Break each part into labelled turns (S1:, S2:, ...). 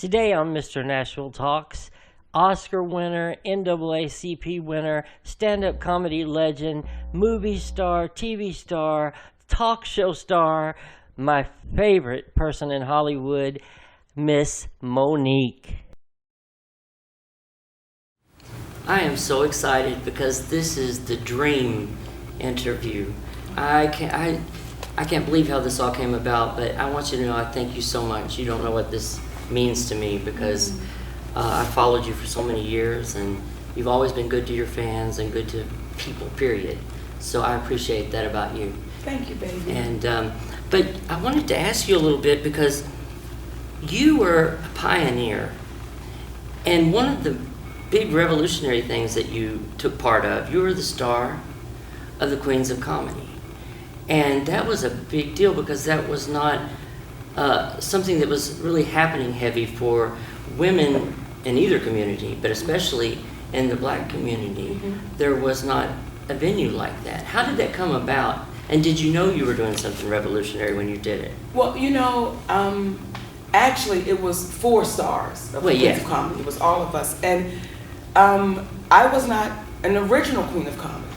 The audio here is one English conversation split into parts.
S1: Today on Mr Nashville Talks, Oscar winner, NAACP winner, stand-up comedy legend, movie star, TV star, talk show star, my favorite person in Hollywood, Miss Monique. I am so excited because this is the dream interview. I can't believe how this all came about, but I want you to know I thank you so much. You don't know what this means to me because I followed you for so many years, and you've always been good to your fans and good to people, period. So I appreciate that about you.
S2: Thank you, baby.
S1: And but I wanted to ask you a little bit because you were a pioneer, and one of the big revolutionary things that you took part of, you were the star of the Queens of Comedy. And that was a big deal because that was not something that was really happening heavy for women in either community, but especially in the Black community. There was not a venue like that. How did that come about? And did you know you were doing something revolutionary when you did it?
S2: Well, you know, actually it was 4 stars of the Queens of Comedy. It was all of us. And I was not an original Queen of Comedy.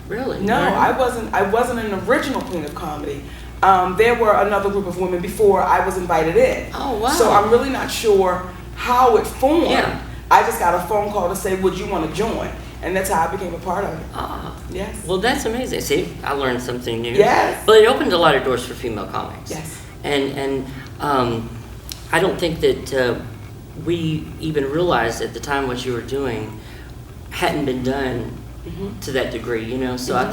S1: Really?
S2: No, I wasn't an original Queen of Comedy. There were another group of women before I was invited in.
S1: Oh, wow.
S2: So I'm really not sure how it formed.
S1: Yeah.
S2: I just got a phone call to say, would you want to join? And that's how I became a part of it. Yes.
S1: Well, that's amazing. See, I learned something new.
S2: Yes.
S1: But it opened a lot of doors for female comics.
S2: Yes.
S1: And I don't think that we even realized at the time what you were doing hadn't been done to that degree, you know. So I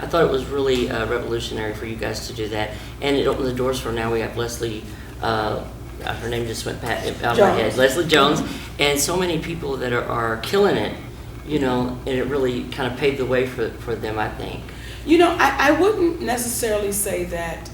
S1: thought it was really revolutionary for you guys to do that, and it opened the doors for now. We have Leslie. Her name just went out of my head. Leslie Jones, and so many people that are killing it, you know. And it really kind of paved the way for them, I think.
S2: You know, I wouldn't necessarily say that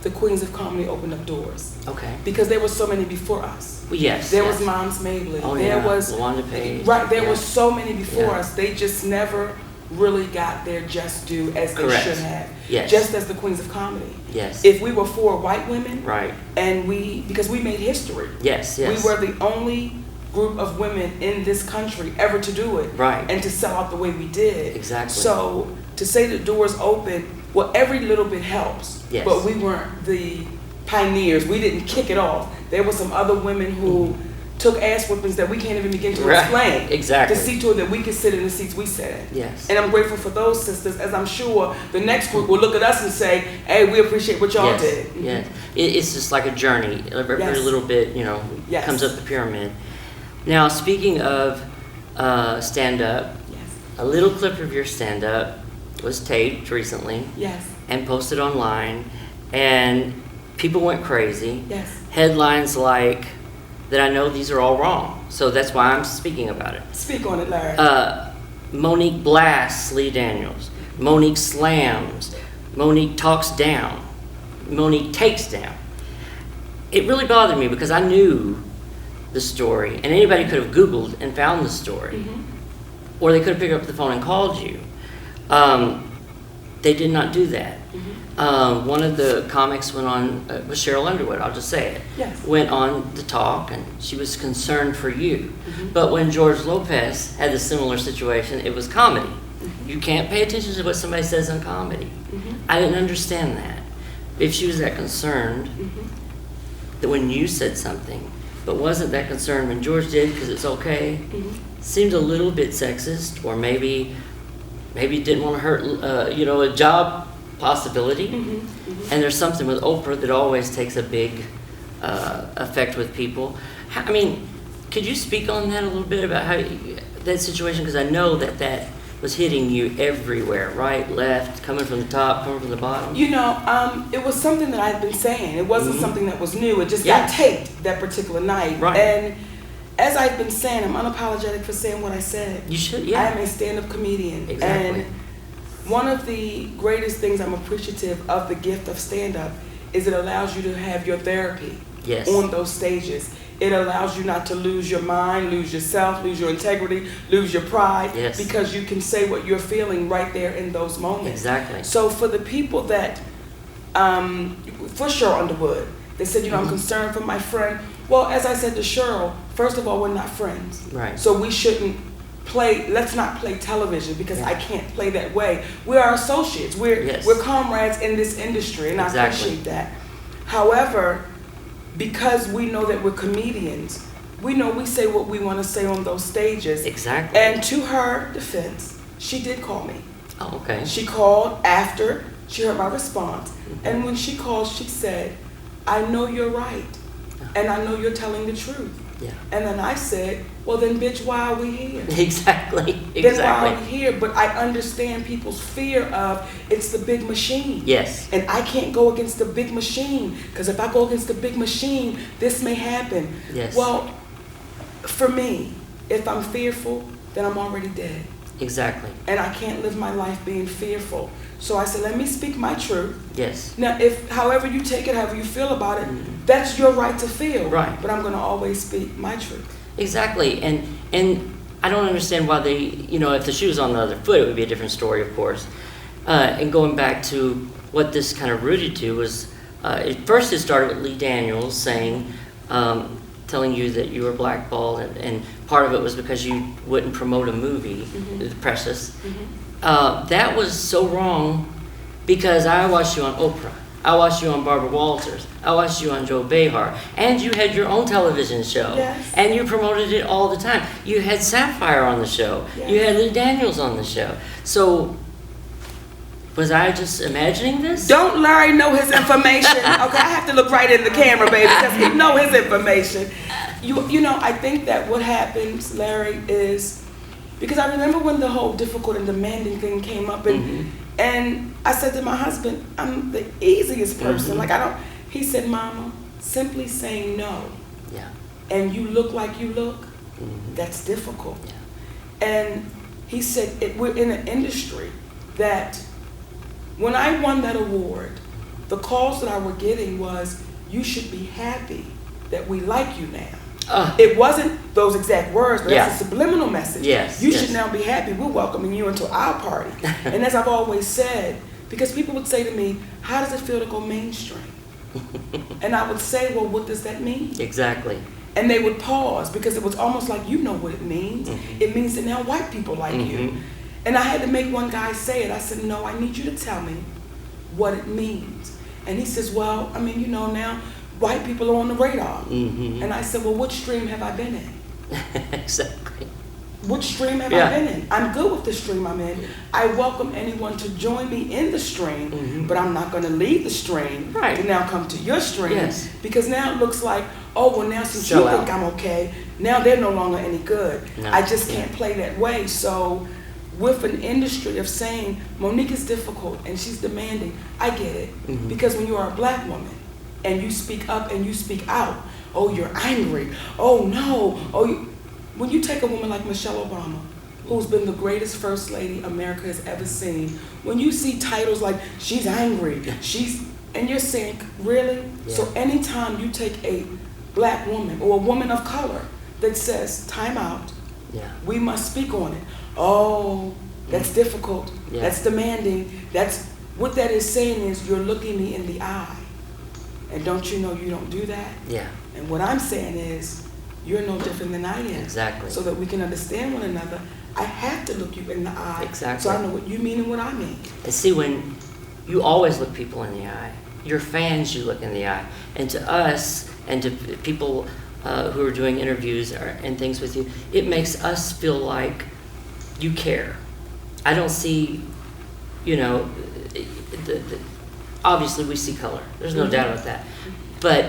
S2: the Queens of Comedy opened up doors.
S1: Okay.
S2: Because there were so many before us.
S1: Well, yes.
S2: There was Moms Mabley.
S1: Oh,
S2: there was
S1: LaWanda Page.
S2: Right. There were so many before us. They just never really got their just due as they should have.
S1: Yes.
S2: Just as the Queens of Comedy.
S1: Yes.
S2: If we were 4 white women.
S1: Right.
S2: And because we made history.
S1: Yes. Yes.
S2: We were the only group of women in this country ever to do it.
S1: Right.
S2: And to sell out the way we did.
S1: Exactly.
S2: So to say the doors open, well, every little bit helps.
S1: Yes.
S2: But we weren't the pioneers. We didn't kick it off. There were some other women who took ass whippings that we can't even begin to explain.
S1: Exactly.
S2: To see to it that we could sit in the seats we sat in.
S1: Yes.
S2: And I'm grateful for those sisters, as I'm sure the next group will look at us and say, hey, we appreciate what y'all did.
S1: Yes. It's just like a journey. Every little bit, you know, comes up the pyramid. Now, speaking of stand-up, a little clip of your stand-up was taped recently and posted online, and people went crazy.
S2: Yes.
S1: Headlines like that I know these are all wrong, so that's why I'm speaking about it.
S2: Speak on it, Larry.
S1: Monique blasts Lee Daniels. Monique slams. Monique talks down. Monique takes down. It really bothered me because I knew the story, and anybody could have Googled and found the story, or they could have picked up the phone and called you. They did not do that. One of the comics went on, was Sheryl Underwood, I'll just say it, went on to talk, and she was concerned for you. But when George Lopez had a similar situation, it was comedy. You can't pay attention to what somebody says in comedy. I didn't understand that. If she was that concerned, that when you said something, but wasn't that concerned when George did because it's okay, seemed a little bit sexist, or maybe didn't want to hurt, you know, a job possibility. And there's something with Oprah that always takes a big effect with people. I mean, could you speak on that a little bit about how that situation? Because I know that was hitting you everywhere, right, left, coming from the top, coming from the bottom.
S2: You know, it was something that I've been saying. It wasn't something that was new. It just got taped that particular night.
S1: Right.
S2: And as I've been saying, I'm unapologetic for saying what I said.
S1: You should,
S2: I am a stand-up comedian.
S1: Exactly.
S2: And one of the greatest things I'm appreciative of the gift of stand-up is it allows you to have your therapy on those stages. It allows you not to lose your mind, lose yourself, lose your integrity, lose your pride, because you can say what you're feeling right there in those moments.
S1: Exactly.
S2: So for the people that, for Sheryl Underwood, They said, I'm concerned for my friend. Well, as I said to Sheryl, first of all, we're not friends.
S1: Right.
S2: So we shouldn't let's not play television because I can't play that way. We are associates. We're comrades in this industry, and I appreciate that. However, because we know that we're comedians, we know we say what we want to say on those stages.
S1: Exactly.
S2: And to her defense, she did call me.
S1: Oh, okay.
S2: She called after she heard my response. And when she called, she said, I know you're right. And I know you're telling the truth.
S1: Yeah.
S2: And then I said, well, then, bitch, why are we here?
S1: Exactly.
S2: Then why are we here? But I understand people's fear of it's the big machine.
S1: Yes.
S2: And I can't go against the big machine because if I go against the big machine, this may happen.
S1: Yes.
S2: Well, for me, if I'm fearful, then I'm already dead.
S1: Exactly.
S2: And I can't live my life being fearful. So I said, let me speak my truth.
S1: Yes.
S2: Now, if however you take it, however you feel about it, that's your right to feel.
S1: Right.
S2: But I'm going to always speak my truth.
S1: Exactly. And I don't understand why they, if the shoe was on the other foot, it would be a different story, of course. And going back to what this kind of rooted to was, at first it started with Lee Daniels saying, telling you that you were blackballed, and part of it was because you wouldn't promote a movie, The Precious. That was so wrong because I watched you on Oprah. I watched you on Barbara Walters. I watched you on Joe Behar. And you had your own television show.
S2: Yes.
S1: And you promoted it all the time. You had Sapphire on the show. Yes. You had Lee Daniels on the show. So, was I just imagining this?
S2: Don't Larry know his information. Okay, I have to look right in the camera, baby, because he know his information. I think that what happens, Larry, is because I remember when the whole difficult and demanding thing came up, and I said to my husband, I'm the easiest person. He said, Mama, simply saying no, and you look like you look, that's difficult. Yeah. And he said, we're in an industry that when I won that award, the calls that I were getting was, you should be happy that we like you now. It wasn't those exact words, but it's a subliminal message.
S1: Yes,
S2: you should now be happy. We're welcoming you into our party. And as I've always said, because people would say to me, how does it feel to go mainstream? And I would say, well, what does that mean?
S1: Exactly.
S2: And they would pause because it was almost like, you know what it means. It means that now white people like you. And I had to make one guy say it. I said, no, I need you to tell me what it means. And he says, well, now white people are on the radar. And I said, well, which stream have I been in?
S1: Exactly.
S2: Which stream have I been in? I'm good with the stream I'm in. I welcome anyone to join me in the stream, but I'm not going to leave the stream to now come to your stream. Yes. Because now it looks like, oh, well, now since you think I'm okay, now they're no longer any good. No. I just can't play that way. So with an industry of saying, Monique is difficult and she's demanding, I get it. Because when you are a black woman, and you speak up and you speak out. Oh, you're angry. Oh, no. When you take a woman like Michelle Obama, who's been the greatest first lady America has ever seen, when you see titles like, she's angry, and you're saying, really? Yeah. So anytime you take a black woman or a woman of color that says, time out, we must speak on it. Oh, that's difficult. Yeah. That's demanding. What that is saying is, you're looking me in the eye. And don't you know you don't do that? Yeah. And what I'm saying is, you're no different than I am.
S1: Exactly.
S2: So that we can understand one another, I have to look you in the eye.
S1: Exactly.
S2: So I know what you mean and what I mean.
S1: And see, when you always look people in the eye, your fans you look in the eye. And to us, and to people who are doing interviews and things with you, it makes us feel like you care. I don't see, obviously we see color, there's no doubt about that, but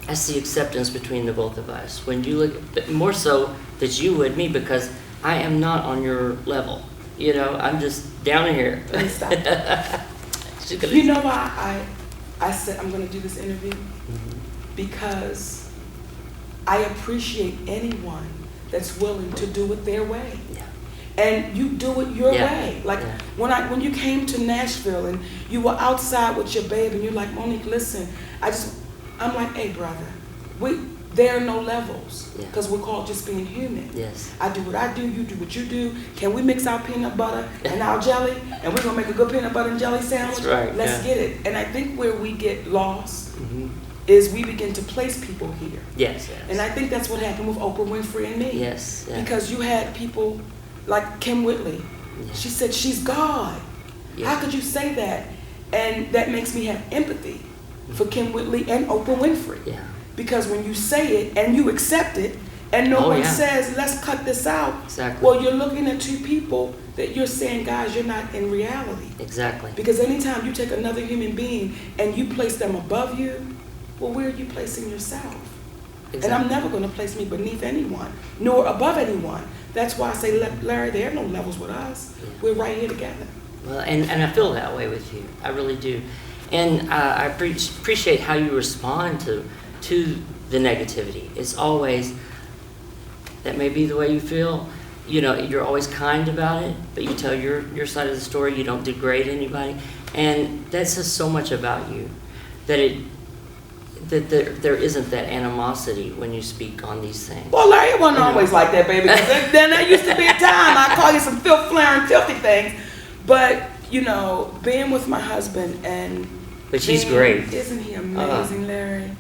S1: I see acceptance between the both of us. When you look, but more so that you would me, because I am not on your level, I'm just down here.
S2: Stop. You know why I said I'm going to do this interview? Because I appreciate anyone that's willing to do it their way. Yeah. And you do it your way. Like when you came to Nashville and you were outside with your baby and you're like, Monique, listen, I'm like, hey brother, there are no levels because we're called just being human. Yes. I do what I do, you do what you do. Can we mix our peanut butter and our jelly and we're gonna make a good peanut butter and jelly sandwich?
S1: That's right.
S2: Let's get it. And I think where we get lost is we begin to place people here.
S1: Yes, yes.
S2: And I think that's what happened with Oprah Winfrey and me.
S1: Yes. Yeah.
S2: Because you had people like Kym Whitley. Yeah. She said, she's God. Yeah. How could you say that? And that makes me have empathy for Kym Whitley and Oprah Winfrey.
S1: Yeah.
S2: Because when you say it and you accept it, and no one says, let's cut this out.
S1: Exactly.
S2: Well, you're looking at two people that you're saying, guys, you're not in reality.
S1: Exactly.
S2: Because anytime you take another human being and you place them above you, well, where are you placing yourself? Exactly. And I'm never going to place me beneath anyone, nor above anyone. That's why I say, Larry, there are no levels with us. Yeah. We're right here together.
S1: Well, and I feel that way with you. I really do. And I appreciate how you respond to the negativity. It's always, that may be the way you feel. You know, you're always kind about it, but you tell your side of the story. You don't degrade anybody. And that says so much about you, that there isn't that animosity when you speak on these things.
S2: Well, Larry, it wasn't always like that, baby. Then there used to be a time I call you some filth-flaring, filthy things. But, you know, being with my husband and...
S1: But she's great.
S2: Isn't he amazing, Larry?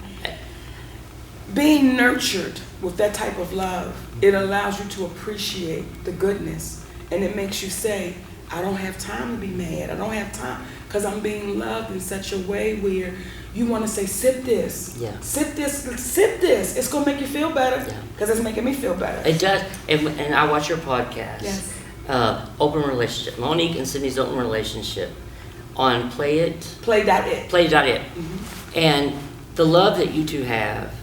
S2: Being nurtured with that type of love, it allows you to appreciate the goodness. And it makes you say, I don't have time to be mad. I don't have time. Because I'm being loved in such a way where you want to say, sip this.
S1: Yeah.
S2: Sip this. Sip this. It's going to make you feel better. Because it's making me feel better.
S1: It does. And I watch your podcast.
S2: Yes.
S1: Open relationship. Monique and Sidney's open relationship on Play.it.
S2: Play.it.
S1: Play.it. Mm-hmm. And the love that you two have,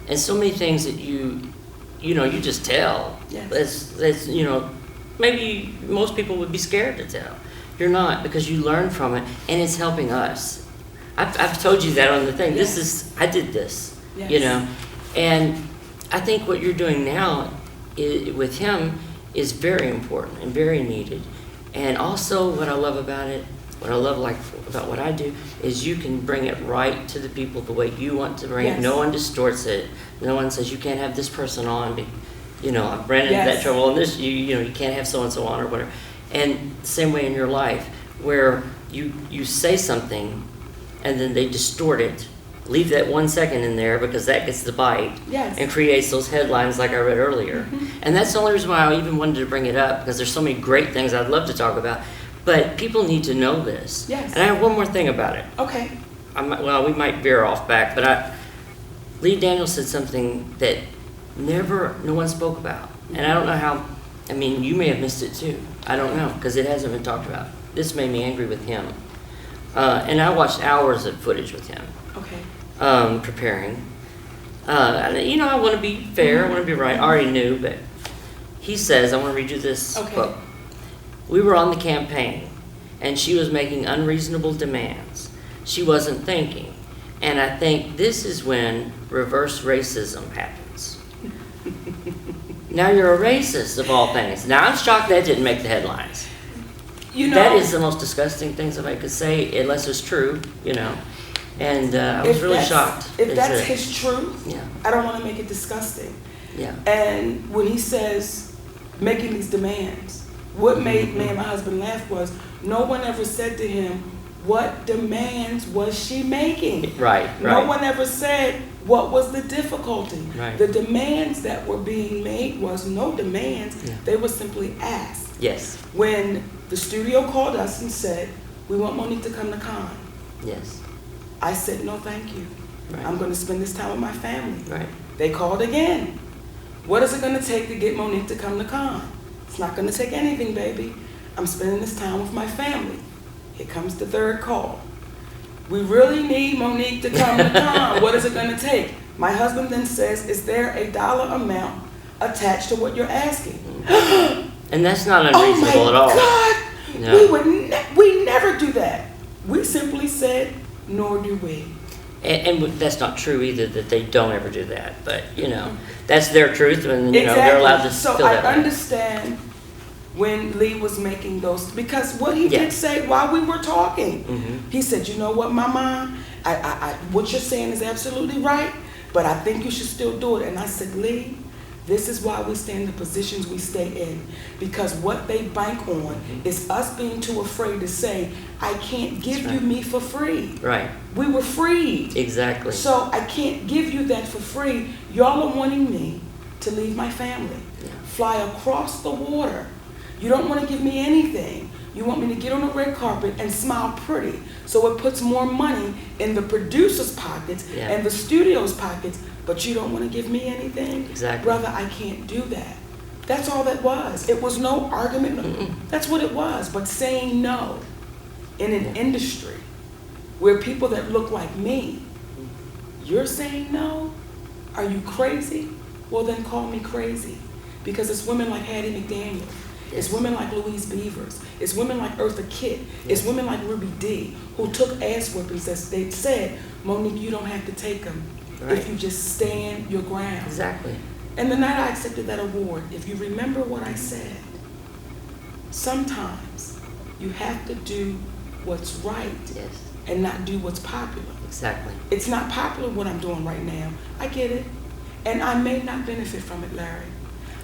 S1: and so many things that you just tell.
S2: Yes.
S1: That's maybe most people would be scared to tell. You're not, because you learn from it, and it's helping us. I've told you that on the thing.
S2: Yes.
S1: I did this,
S2: yes.
S1: And I think what you're doing now with him is very important and very needed. And also what I love about it, about what I do, is you can bring it right to the people the way you want to bring it. No one distorts it. No one says you can't have this person on. I've ran into that trouble, and this you can't have so and so on or whatever. And same way in your life, where you say something, and then they distort it. Leave that 1 second in there because that gets the bite and creates those headlines like I read earlier. Mm-hmm. And that's the only reason why I even wanted to bring it up, because there's so many great things I'd love to talk about. But people need to know this.
S2: Yes.
S1: And I have one more thing about it.
S2: Okay.
S1: We might veer off back, but Lee Daniels said something that no one spoke about. And I don't know how, you may have missed it too. I don't know, because it hasn't been talked about. This made me angry with him. And I watched hours of footage with him.
S2: Okay.
S1: Preparing. I want to be fair, I want to be right. I already knew, but he says, I want to read you this quote. We were on the campaign, and she was making unreasonable demands. She wasn't thinking. And I think this is when reverse racism happens. Now you're a racist, of all things. Now I'm shocked that didn't make the headlines. That is the most disgusting thing somebody could say, unless it's true, And I was really shocked.
S2: If that's his truth, I don't want to make it disgusting.
S1: Yeah.
S2: And when he says making these demands, what made me and my husband laugh was no one ever said to him, what demands was she making?
S1: Right.
S2: No one ever said what was the difficulty.
S1: Right.
S2: The demands that were being made was no demands. Yeah. They were simply asked.
S1: Yes.
S2: When the studio called us and said, we want Monique to come to Con.
S1: Yes.
S2: I said, no, thank you.
S1: Right.
S2: I'm going to spend this time with my family.
S1: Right.
S2: They called again. What is it going to take to get Monique to come to Con? It's not going to take anything, baby. I'm spending this time with my family. Here comes the third call. We really need Monique to come to Con. What is it going to take? My husband then says, is there a dollar amount attached to what you're asking?
S1: And that's not unreasonable at all.
S2: Oh my God! No. We never do that. We simply said, nor do we.
S1: And that's not true either, that they don't ever do that. But, that's their truth, and,
S2: exactly.
S1: They're allowed to feel that way.
S2: So I understand when Lee was making those, because what he did say while we were talking, he said, you know what, Mama, I what you're saying is absolutely right, but I think you should still do it. And I said, Lee, This is why we stay in the positions we stay in. Because what they bank on is us being too afraid to say, I can't give you me for free.
S1: Right.
S2: We were freed.
S1: Exactly.
S2: So I can't give you that for free. Y'all are wanting me to leave my family, fly across the water. You don't want to give me anything. You want me to get on the red carpet and smile pretty. So it puts more money in the producer's pockets and the studio's pockets, but you don't want to give me anything?
S1: Exactly.
S2: Brother, I can't do that. That's all that was. It was no argument. That's what it was. But saying no in an industry where people that look like me, you're saying no? Are you crazy? Well, then call me crazy. Because it's women like Hattie McDaniel. It's women like Louise Beavers. It's women like Eartha Kitt. It's women like Ruby Dee who took ass whippings that they said, Monique, you don't have to take them if you just stand your ground.
S1: Exactly.
S2: And the night I accepted that award, if you remember what I said, sometimes you have to do what's right and not do what's popular.
S1: Exactly.
S2: It's not popular what I'm doing right now. I get it. And I may not benefit from it, Larry.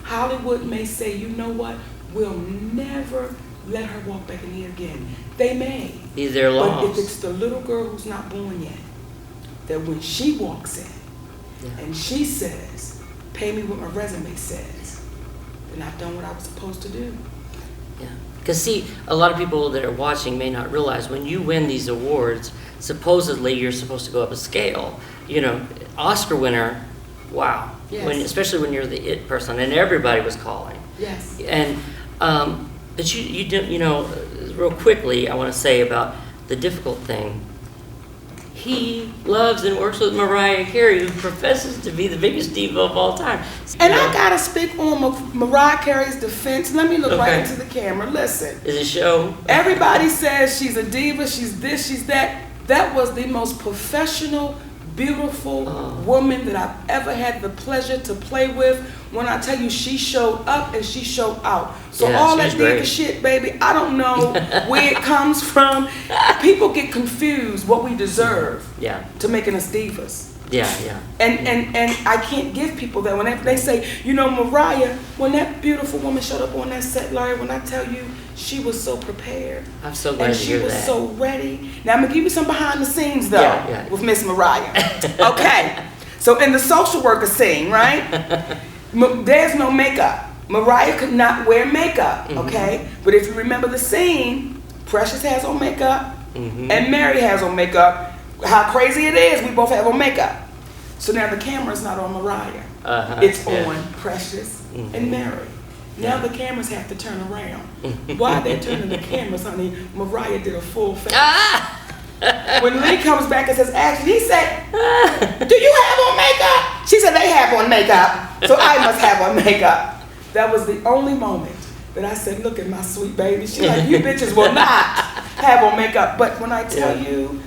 S2: Hollywood may say, you know what? We'll never let her walk back in here again. They may.
S1: Be their laws.
S2: But if it's the little girl who's not born yet, that when she walks in and she says, pay me what my resume says, then I've done what I was supposed to do.
S1: Yeah. Because see, a lot of people that are watching may not realize when you win these awards, supposedly you're supposed to go up a scale. You know, Oscar winner, wow.
S2: Yes.
S1: Especially when you're the it person, and everybody was calling.
S2: Yes.
S1: And but you do, you know, real quickly, I want to say about the difficult thing. He loves and works with Mariah Carey, who professes to be the biggest diva of all time.
S2: And I gotta speak on Mariah Carey's defense. Let me look right into the camera. Listen.
S1: Is it show?
S2: Everybody says she's a diva, she's this, she's that. That was the most professional, beautiful woman that I've ever had the pleasure to play with. When I tell you she showed up and she showed out. So all that diva shit, baby, I don't know where it comes from. People get confused what we deserve to making us divas. And I can't give people that. When they say, you know, Mariah, when that beautiful woman showed up on that set, Larry, when I tell you, she was so prepared.
S1: I'm so glad to hear that.
S2: And she was so ready. Now, I'm going to give you some behind the scenes, though, with Miss Mariah. Okay. So in the social worker scene, right, there's no makeup. Mariah could not wear makeup, okay? But if you remember the scene, Precious has on makeup and Mary has on makeup. How crazy it is, we both have on makeup. So now the camera's not on Mariah. It's on Precious and Mary. Now the cameras have to turn around. While they're turning the cameras, honey, Mariah did a full face. When Lee comes back and says action, he said, do you have on makeup? She said, they have on makeup, so I must have on makeup. That was the only moment that I said, look at my sweet baby. She's like, you bitches will not have on makeup. But when I tell you,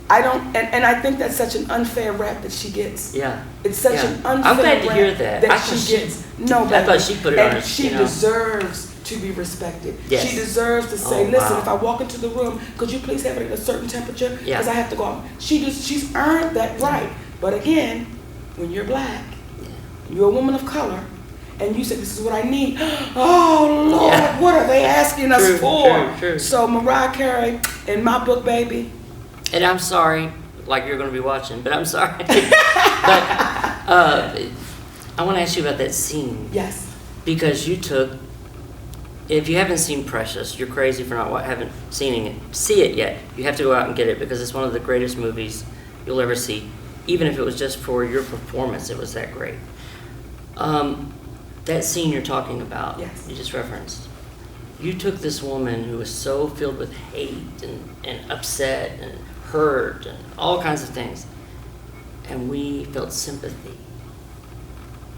S2: I don't, and I think that's such an unfair rap that she gets. It's such an unfair
S1: I'm glad to hear
S2: rap
S1: that.
S2: she gets. No, baby.
S1: I thought she put it on her,
S2: she deserves to be respected.
S1: Yes.
S2: She deserves to say, listen, if I walk into the room, could you please have it at a certain temperature? Because I have to go out. She's earned that right. But again, when you're black, you're a woman of color, and you said, this is what I need. Oh, Lord, what are they asking us for?
S1: True. So
S2: Mariah Carey, in my book, baby.
S1: And I'm sorry, like you're going to be watching, but I'm sorry. But I want to ask you about that scene.
S2: Yes.
S1: Because you took, if you haven't seen Precious, you're crazy for not haven't see it yet. You have to go out and get it because it's one of the greatest movies you'll ever see. Even if it was just for your performance, it was that great. That scene you're talking about, you just referenced. You took this woman who was so filled with hate and upset and hurt and all kinds of things, and we felt sympathy.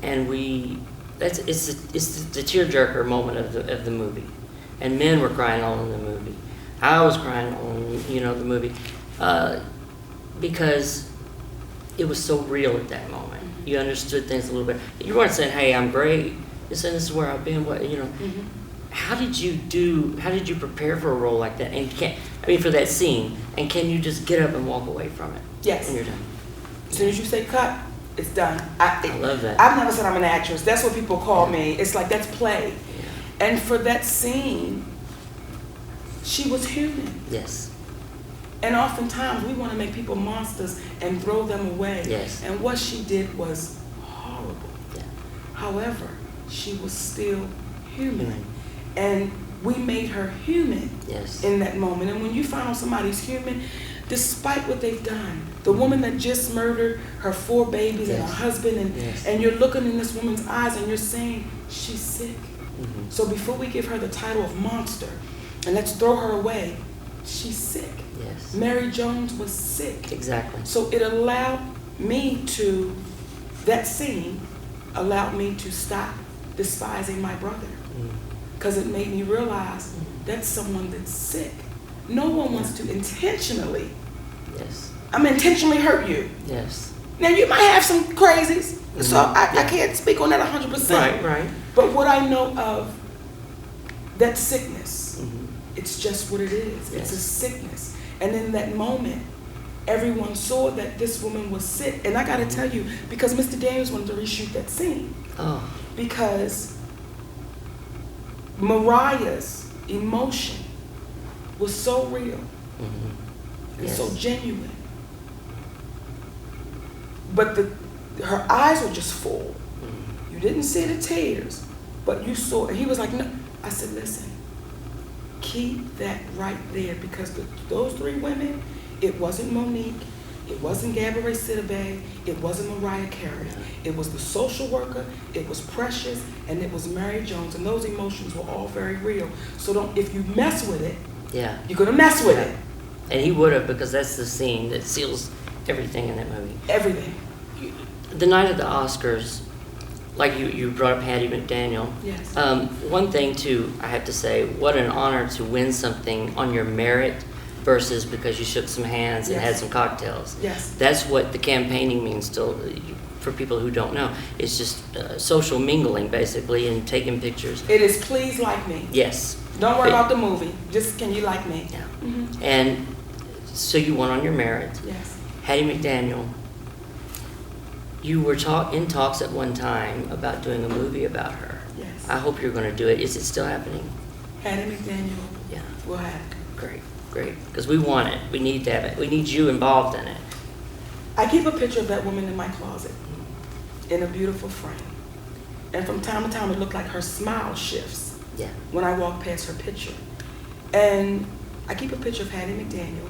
S1: And it's the tearjerker moment of the movie, and men were crying all in the movie. I was crying all in the movie because it was so real at that moment. You understood things a little bit. You weren't saying, "Hey, I'm great." You're saying, "This is where I've been." How did you prepare for a role like that? And for that scene, and can you just get up and walk away from it?
S2: Yes.
S1: When you're done.
S2: As soon as you say cut, It's done.
S1: I love that.
S2: I've never said I'm an actress. That's what people call me. It's like, that's play. Yeah. And for that scene, she was human.
S1: Yes.
S2: And oftentimes we want to make people monsters and throw them away.
S1: Yes.
S2: And what she did was horrible.
S1: Yeah.
S2: However, she was still human. And we made her human in that moment. And when you find out somebody's human, despite what they've done, the woman that just murdered her 4 babies and her husband, and you're looking in this woman's eyes and you're saying, she's sick. So before we give her the title of monster, and let's throw her away, she's sick.
S1: Yes.
S2: Mary Jones was sick.
S1: Exactly.
S2: So it allowed me to, that scene allowed me to stop despising my brother. Because it made me realize that's someone that's sick. No one wants to intentionally, intentionally hurt you.
S1: Yes.
S2: Now you might have some crazies, so I can't speak on that 100%.
S1: Right.
S2: But what I know of that sickness, it's just what it is. It's a sickness. And in that moment, everyone saw that this woman was sick. And I got to tell you, because Mr. Daniels wanted to reshoot that scene.
S1: Oh.
S2: Because Mariah's emotion was so real and so genuine. But her eyes were just full. You didn't see the tears, but you saw, and he was like, no. I said, listen, keep that right there, because those 3 women, it wasn't Monique, it wasn't Gabourey Sidibe, it wasn't Mariah Carey. It was the social worker, it was Precious, and it was Mary Jones, and those emotions were all very real. So if you mess with it, you're gonna mess with it.
S1: And he would have, because that's the scene that seals everything in that movie.
S2: Everything.
S1: The night of the Oscars, like you brought up Hattie McDaniel.
S2: Yes.
S1: One thing too, I have to say, what an honor to win something on your merit versus because you shook some hands and had some cocktails.
S2: Yes.
S1: That's what the campaigning means still, for people who don't know. It's just social mingling, basically, and taking pictures.
S2: It is please like me.
S1: Yes.
S2: Don't worry about the movie. Just, can you like me?
S1: Yeah. And so you won on your merit.
S2: Yes.
S1: Hattie McDaniel, you were in talks at one time about doing a movie about her.
S2: Yes.
S1: I hope you're going to do it. Is it still happening?
S2: Hattie McDaniel.
S1: Yeah.
S2: We'll have it.
S1: Great. Because we want it. We need to have it. We need you involved in it.
S2: I keep a picture of that woman in my closet in a beautiful frame. And from time to time, it looked like her smile shifts when I walk past her picture. And I keep a picture of Hattie McDaniel,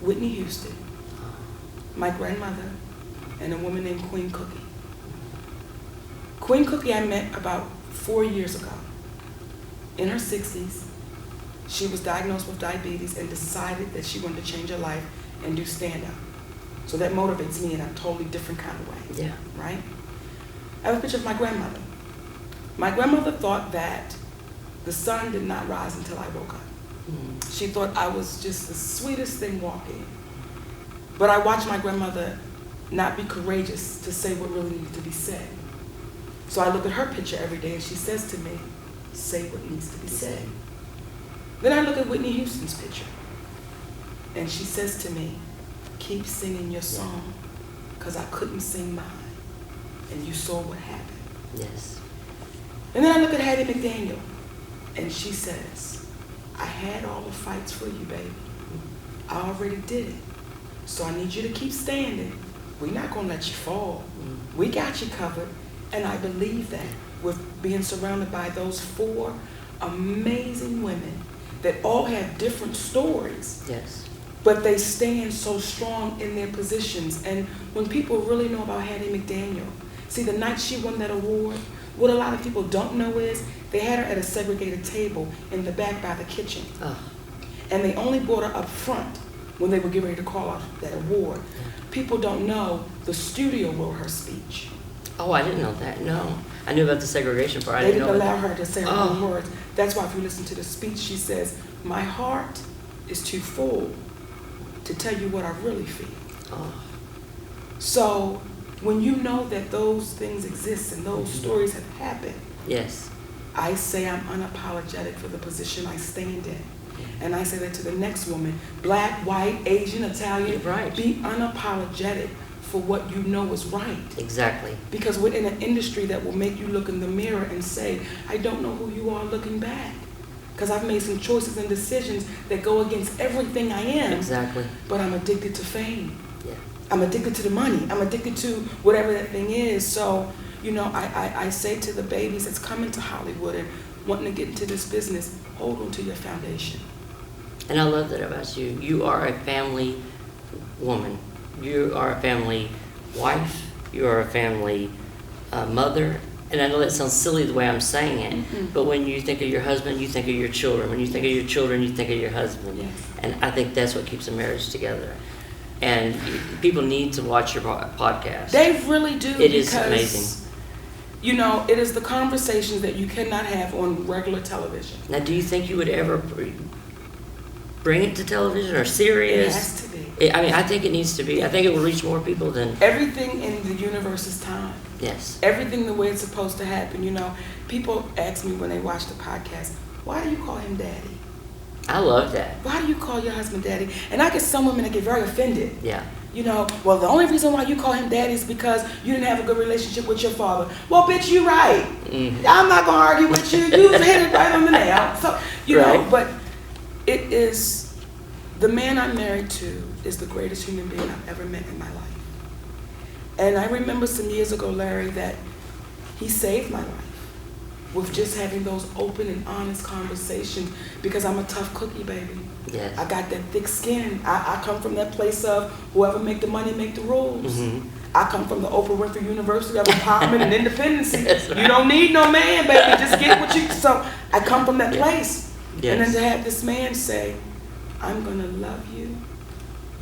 S2: Whitney Houston, my grandmother, and a woman named Queen Cookie. Queen Cookie I met about 4 years ago. In her 60s, she was diagnosed with diabetes and decided that she wanted to change her life and do stand-up. So that motivates me in a totally different kind of way.
S1: Yeah.
S2: Right? I have a picture of my grandmother. My grandmother thought that the sun did not rise until I woke up. She thought I was just the sweetest thing walking. But I watched my grandmother not be courageous to say what really needed to be said. So I look at her picture every day and she says to me, say what needs to be said. Then I look at Whitney Houston's picture and she says to me, keep singing your song, because I couldn't sing mine and you saw what happened.
S1: Yes.
S2: And then I look at Hattie McDaniel and she says, I had all the fights for you, baby. I already did it. So I need you to keep standing. We're not going to let you fall. We got you covered. And I believe that with being surrounded by those 4 amazing women that all have different stories.
S1: Yes.
S2: But they stand so strong in their positions. And when people really know about Hattie McDaniel, see, the night she won that award, what a lot of people don't know is they had her at a segregated table in the back by the kitchen. And they only brought her up front when they were getting ready to call out that award. People don't know the studio wrote her speech.
S1: Oh, I didn't know that. No. I knew about the segregation part.
S2: They didn't allow her to say her own words. That's why if you listen to the speech, she says, my heart is too full to tell you what I really feel. So when you know that those things exist and those stories have happened,
S1: yes,
S2: I say I'm unapologetic for the position I stand in. And I say that to the next woman, black, white, Asian, Italian,
S1: right.
S2: Be unapologetic for what you know is right.
S1: Exactly.
S2: Because we're in an industry that will make you look in the mirror and say, I don't know who you are looking back. Because I've made some choices and decisions that go against everything I am.
S1: Exactly.
S2: But I'm addicted to fame.
S1: Yeah.
S2: I'm addicted to the money. I'm addicted to whatever that thing is. So, you know, I say to the babies that's coming to Hollywood and wanting to get into this business, hold on to your foundation.
S1: And I love that about you. You are a family woman. You are a family wife. You are a family mother. And I know that sounds silly the way I'm saying it, mm-hmm. but when you think of your husband, you think of your children. When you think of your children, you think of your husband.
S2: Yes.
S1: And I think that's what keeps a marriage together. And people need to watch your podcast.
S2: They really do.
S1: It is amazing.
S2: You know, it is the conversations that you cannot have on regular television.
S1: Now, do you think you would ever bring it to television or serious?
S2: It has to be.
S1: I mean, I think it needs to be. I think it will reach more people than...
S2: Everything in the universe is time.
S1: Yes.
S2: Everything the way it's supposed to happen. You know, people ask me when they watch the podcast, why do you call him daddy?
S1: I love that.
S2: Why do you call your husband daddy? And I get some women that get very offended.
S1: Yeah.
S2: You know, well, the only reason why you call him daddy is because you didn't have a good relationship with your father. Well, bitch, you right. Mm-hmm. I'm not going to argue with you. You hit it right on the nail. So, you know, but it is, the man I'm married to is the greatest human being I've ever met in my life. And I remember some years ago, Larry, that he saved my life with just having those open and honest conversations, because I'm a tough cookie, baby.
S1: Yes.
S2: I got that thick skin. I come from that place of whoever make the money make the rules. Mm-hmm. I come from the Oprah Winfrey University of empowerment and independency. Right. You don't need no man, baby. Just get what you... So I come from that place. Yes. And then to have this man say, I'm going to love you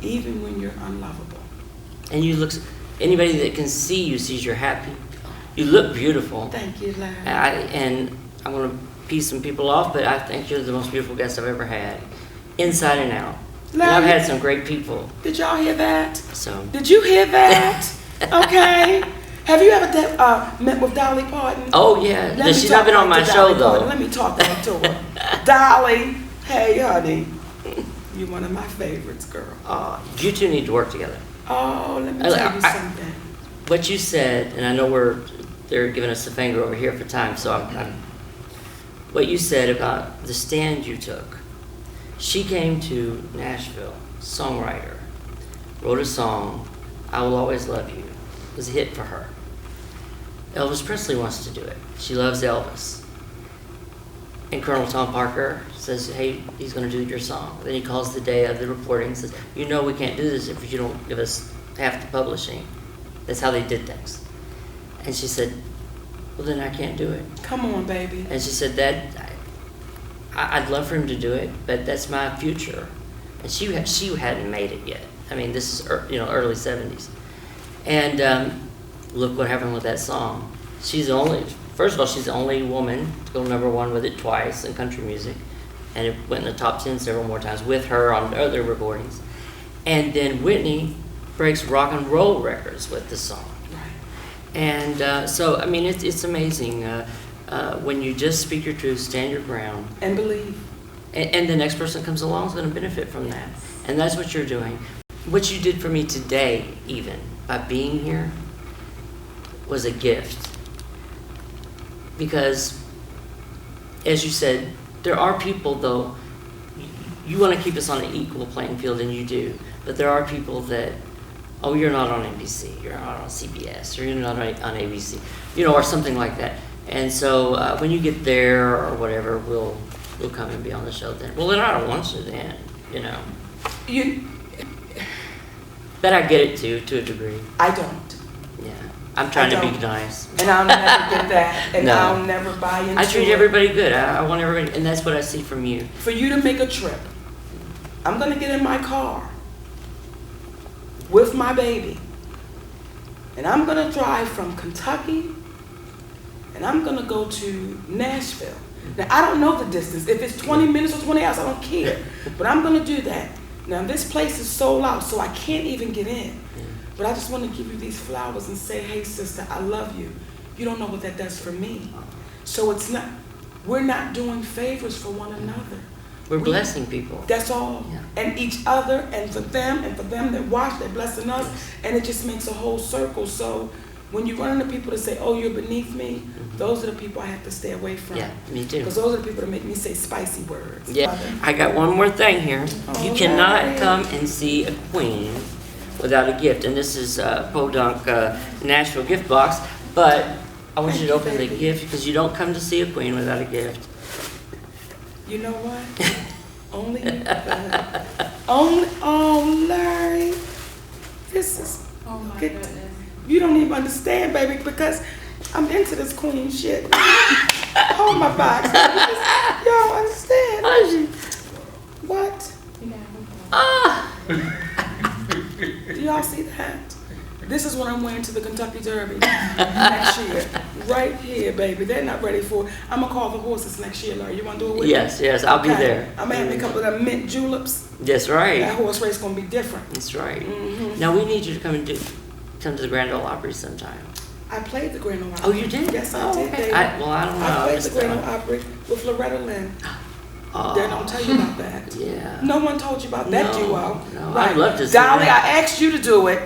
S2: even when you're unlovable.
S1: And you look... Anybody that can see you sees you're happy. You look beautiful.
S2: Thank you, Larry.
S1: And I'm going to piece some people off, but I think you're the most beautiful guest I've ever had. Inside and out. Larry, and I've had some great people.
S2: Did y'all hear that?
S1: So.
S2: Did you hear that? Okay. Have you ever met with Dolly Parton?
S1: Oh, yeah. She's not been on my show, though.
S2: Let me talk to her. Dolly, hey, honey. You're one of my favorites, girl.
S1: You two need to work together.
S2: Oh, let me tell you something.
S1: What you said, and I know they're giving us the finger over here for time, so what you said about the stand you took. She came to Nashville, songwriter, wrote a song, I Will Always Love You. It was a hit for her. Elvis Presley wants to do it. She loves Elvis. And Colonel Tom Parker says, hey, he's going to do your song. Then he calls the day of the reporting and says, you know we can't do this if you don't give us half the publishing. That's how they did things. And she said, well, then I can't do it.
S2: Come on, baby.
S1: And she said, Dad, I'd love for him to do it, but that's my future. And she hadn't made it yet. I mean, this is early 70s. And look what happened with that song. First of all, she's the only woman to go #1 with it twice in country music. And it went in the top 10 several more times with her on other recordings. And then Whitney breaks rock and roll records with the song.
S2: Right.
S1: And so, I mean, it's amazing. When you just speak your truth, stand your ground.
S2: And believe.
S1: And the next person that comes along is going to benefit from that. And that's what you're doing. What you did for me today, even, by being here, was a gift. Because, as you said, there are people, though, you want to keep us on an equal playing field, and you do. But there are people that, oh, you're not on NBC, you're not on CBS, or you're not on ABC, or something like that. And so when you get there or whatever, we'll come and be on the show then. Well, then I don't want you then, But I get it to a degree.
S2: I don't.
S1: Yeah. I'm trying to be nice.
S2: And I'll never get that. And
S1: No.
S2: I'll never buy into it.
S1: I treat everybody good. I want everybody, and that's what I see from you.
S2: For you to make a trip, I'm going to get in my car with my baby, and I'm going to drive from Kentucky, and I'm going to go to Nashville. Now, I don't know the distance. If it's 20 minutes or 20 hours, I don't care. But I'm going to do that. Now, this place is sold out, so I can't even get in. But I just want to give you these flowers and say, hey, sister, I love you. You don't know what that does for me. So we're not doing favors for one another.
S1: We're blessing people.
S2: That's all. Yeah. And each other, and for them that watch, they're blessing us, and it just makes a whole circle. So when you run into people that say, "Oh, you're beneath me," those are the people I have to stay away from.
S1: Yeah, me too.
S2: Because those are the people that make me say spicy words.
S1: Yeah, I got one more thing here. You cannot come and see a queen without a gift, and this is Podunk Nashville gift box. But I want you to open the gift because you don't come to see a queen without a gift.
S2: You know what? Only you. Only. Oh, Larry, this is.
S3: Oh my goodness.
S2: You don't even understand, baby, because I'm into this queen shit. Hold my box. You don't understand. What? Do y'all see that? This is what I'm wearing to the Kentucky Derby next year. Right here, baby. They're not ready for it. I'm going to call the horses next year, Larry. You want to do it with me?
S1: Yes, I'll be there.
S2: I'm going to have a couple of them mint juleps.
S1: That's right.
S2: That horse race is going to be different.
S1: That's right. Mm-hmm. Now, we need you to come to the Grand Ole Opry sometime.
S2: I played the Grand Ole Opry.
S1: Oh, you did?
S2: Yes, I did.
S1: Okay. I don't know.
S2: I played the Grand Ole Opry with Loretta Lynn. They don't tell you about that.
S1: Yeah.
S2: No one told you about that duo.
S1: No,
S2: right.
S1: I'd love to see
S2: Dolly,
S1: that.
S2: I asked you to do it.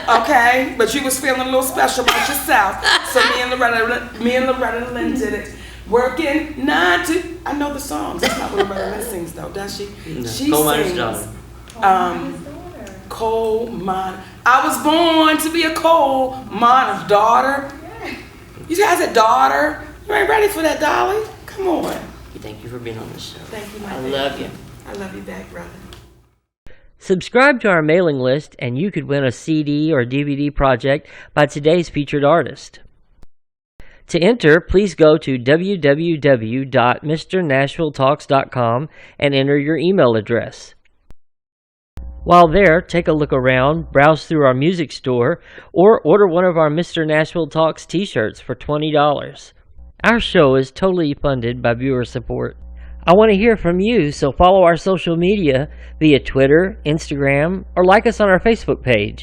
S2: Okay, but you was feeling a little special about yourself. So me and Loretta Lynn did it. Working 9 to. I know the songs. That's not what Loretta Lynn sings though, does she?
S1: No.
S2: She
S1: Coal
S2: sings. Coal mine. I was born to be a coal miner's daughter. You guys a daughter? You ain't ready for that, Dolly? Come on.
S1: Thank you for being on the show.
S2: Thank you, my
S1: I love you.
S2: I love you back, brother.
S4: Subscribe to our mailing list and you could win a CD or DVD project by today's featured artist. To enter, please go to www.mrnashvilletalks.com and enter your email address. While there, take a look around, browse through our music store, or order one of our Mr. Nashville Talks t-shirts for $20. Our show is totally funded by viewer support. I want to hear from you, so follow our social media via Twitter, Instagram, or like us on our Facebook page.